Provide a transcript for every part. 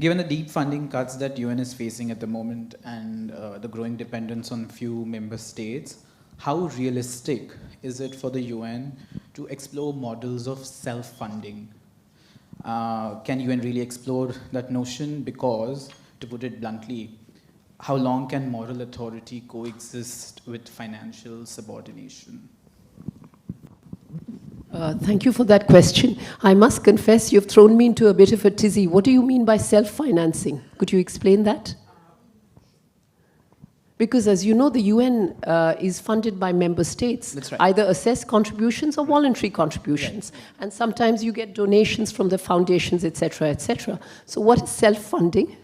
Given the deep funding cuts that UN is facing at the moment and the growing dependence on few member states, how realistic is it for the UN to explore models of self-funding? Can UN really explore that notion? Because, to put it bluntly, how long can moral authority coexist with financial subordination? Thank you for that question. I must confess you've thrown me into a bit of a tizzy. What do you mean by self-financing? Could you explain that? Because as you know, the UN is funded by member states. That's right. Either assessed contributions or voluntary contributions. Right. And sometimes you get donations from the foundations, etc., etc. So what is self-funding?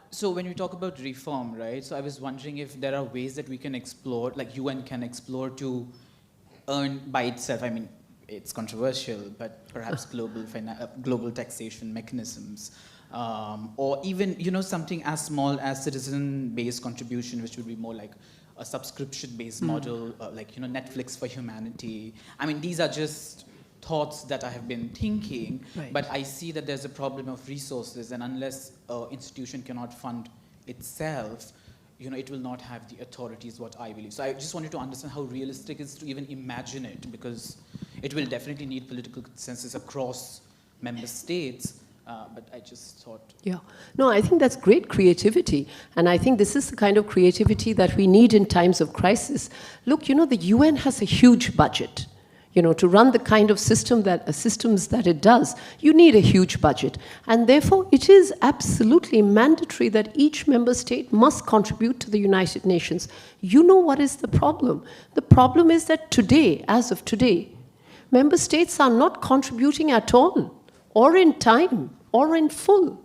So when we talk about reform, right, so I was wondering if there are ways that we can explore, like UN can explore to earn by itself. I mean, it's controversial, but perhaps global taxation mechanisms, or even, you know, something as small as citizen-based contribution, which would be more like a subscription-based model, like, you know, Netflix for humanity. I mean, these are just thoughts that I have been thinking, right. But I see that there's a problem of resources, and unless an institution cannot fund itself, you know, it will not have the authority, is what I believe. So I just wanted to understand how realistic it is to even imagine it, because it will definitely need political consensus across member states, but I just thought... Yeah. No, I think that's great creativity, and I think this is the kind of creativity that we need in times of crisis. Look, you know, the UN has a huge budget. You know, to run the kind of systems that it does, you need a huge budget. And therefore, it is absolutely mandatory that each member state must contribute to the United Nations. You know what is the problem? The problem is that today, as of today, member states are not contributing at all, or in time, or in full.